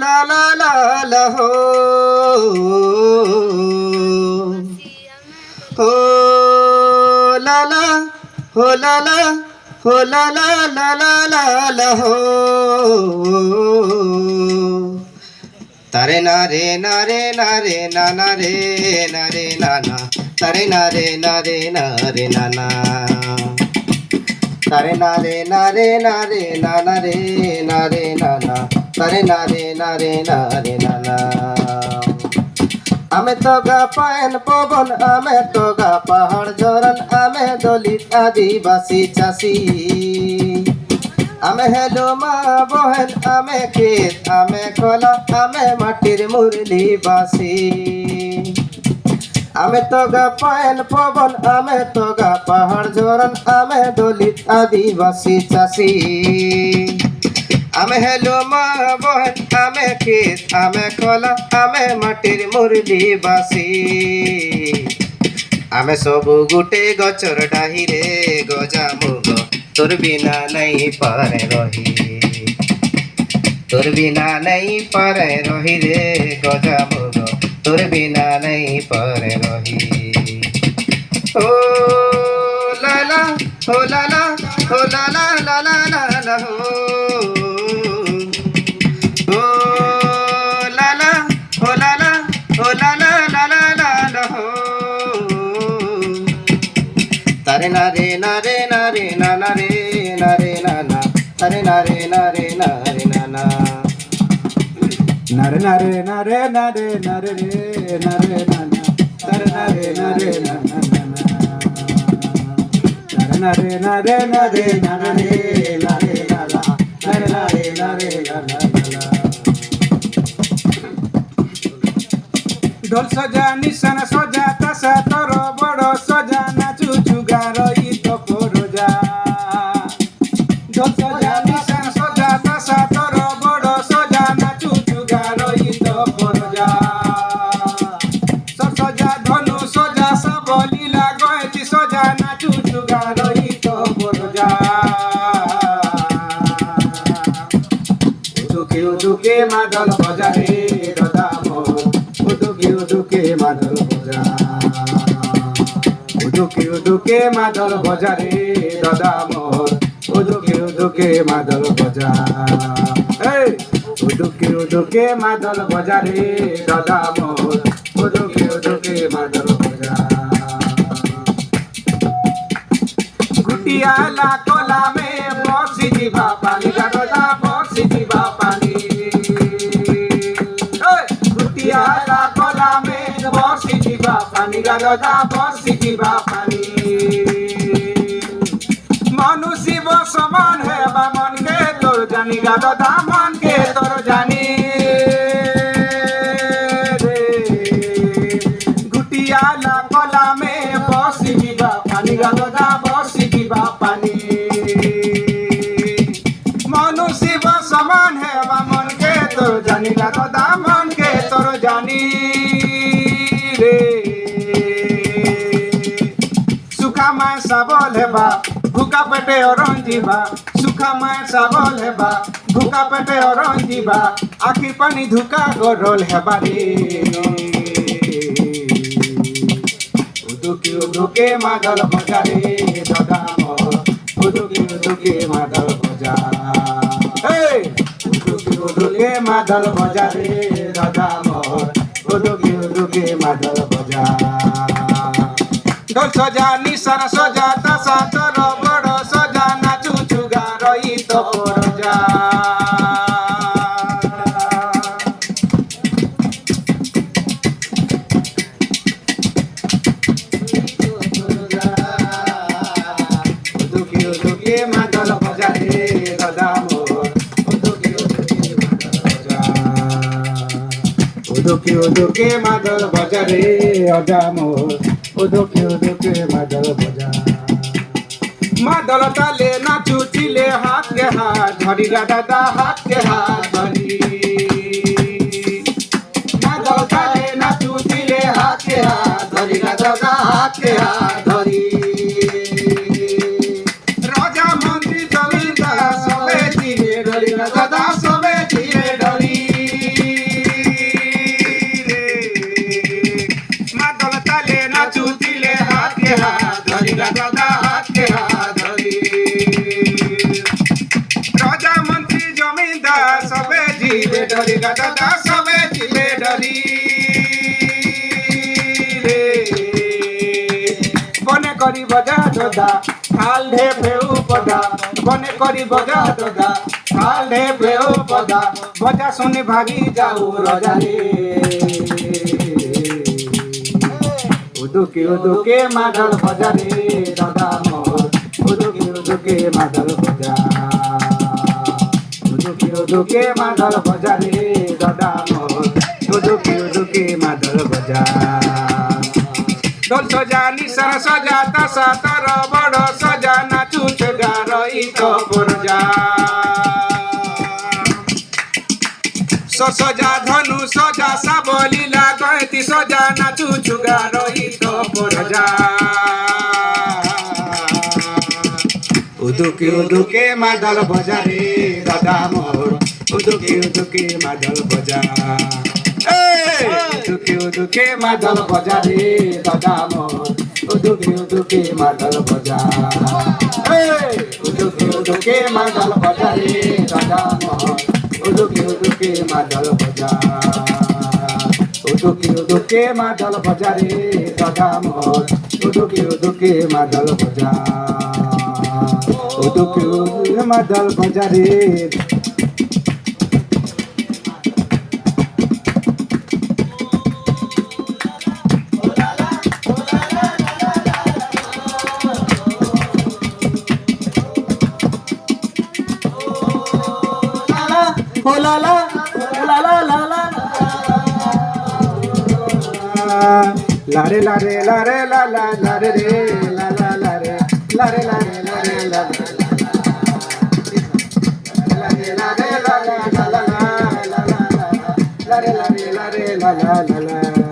la la la la ho. Oh la la, oh la la, oh la la la la la la ho. Tare na re na re na re na na re na re na na. Tare na re na re na re na na. Tare na re na re na re na na re na re na na. Tare na re na re na re na na. Ame toga payan pobon, ame toga pahad joran, ame dolit adivasi chasi. Ame hello ma bohen, ame khet, ame kola, ame matir murli basi. Ame toga payan pobon, ame toga pahad joran, ame dolit adivasi chasi. Ame hello ma bohen, ame khet, ame kola, ame matir murli basi. Ame sobu gute gachor dahire goja mugo, তোর বিনা নাই পারে রহি, তোর বিনা নাই পারে রহি রে গজা মুগ, তোর বিনা নাই পারে রহি। ও লালা, ও লালা, ও লালা লালা লালা হো। ও লালা, ও লালা, ও লালা লালা লালা হো। Tare na re na re na re na na re na re na na. Tare na re na re na re na na. Nare nare nare nare nare re nare na na. Tare nare nare na na na na. Tare nare nare nare nare re nare na na. Tare nare nare na na na. ढोल सजा निशान सजा तासा तोरो बड़ो सजा नाचू जुगार ई तो परोजा ढोल सजा निशान सजा तासा तोरो बड़ो सजा नाचू जुगार ई तो परोजा सब सजा धनु सजा सब लीला गयती सजा नाचू जुगार ई तो परोजा उदुके मादल बजारे रदामो উদুকে মাদল বজা উদুকে মাদল বজা রে দাদা মোর উদুকে মাদল বজা এই উদুকে মাদল বজা রে দাদা মোর উদুকে মাদল বজা গুটিয়ালা কোলা মে বসি দিবা পানি দাদা বসি দিবা পানি গুটিয়ালা কোলা মে বসি দিবা পানি দাদা বসি দিবা পানি মনু শিব সমান হেবা মন কে তোর জানি দাদা মন কে তোর জানি রে গুটিয়ালা কোলা মে বসি দিবা পানি দাদা বসি দিবা পানি মনু শিব সমান হেবা মন কে তোর জানি দাদা মন কে তোর জানি রে সুখা মায় সাবল হেবা ভুকা পেটে অরঞ্জিবা সুখা মায় সাবল হেবা ভুকা পেটে অরঞ্জিবা আখি পানি ধুকা গরল হেবা রে উদুকে মাদল বজা রে দাদা মোর উদুকে মাদল বজা এই উদুকে মাদল বজা রে দাদা মোর উদুকে মাদল বজা ঢোল সজা নিশান সজা তাসা তোর বড় সজা নাচু চুগা রই তো পরজা উদুকে মাদল বজা রে দাদা মোর উদুকে মাদল বজা রে দাদা মোর উদুকে মাদল বজা মাদল তালে নাচু চিলে হাত কে হাত ধরি দাদা হাত কে হাত ধরি মাদল তালে নাচু চিলে হাত কে হাত ধরি দাদা হাত কে হাত ধরি রাজা মন্ত্রী জমিদার সবে ধীরে ধরি দাদা সবে ধীরে ধরি দাদা হাতে হাত ধরি রাজা মন্ত্রী জমিদার সবে জিবে ডরি দাদা সবে জিবে ডরি রে বনে করি বজা দাদা হাল ঢেপে উপদা বনে করি বজা দাদা হাল ঢেপে উপদা বজা শুনে ভাগি যাও রাজা রে উদুকে মাদল ভজা রে দাদা মোর উদুকে মাদল ভজা উদুকে মাদল ভজা রে দাদা মোর উদুকে মাদল ভজা ঢোল সজা নিশান সজা তাসা তর বড় সজা নাচু ছগা রই তো পরজা সজা ধনু সজা সাবলীলা গয়তি সজা নাচু ছুগা রই তো পরজা উদুকে মাদল ভজা রে দাদা মোর উদুকে মাদল ভজা উদুকে মাদল ভজা রে দাদা মোর উদুকে মাদল ভজা উদুকে মাদল ভজা রে দাদা মোর উদুকে মাদল ভজা উদুকে মাদল ভজা রে দাদা মোর উদুকে মাদল ভজা উদুকে মাদল ভজা রে la la la la la la la re la re la re la la la re re la la la re la re la re la re la la re la la la la la la la la re la re la re la la la la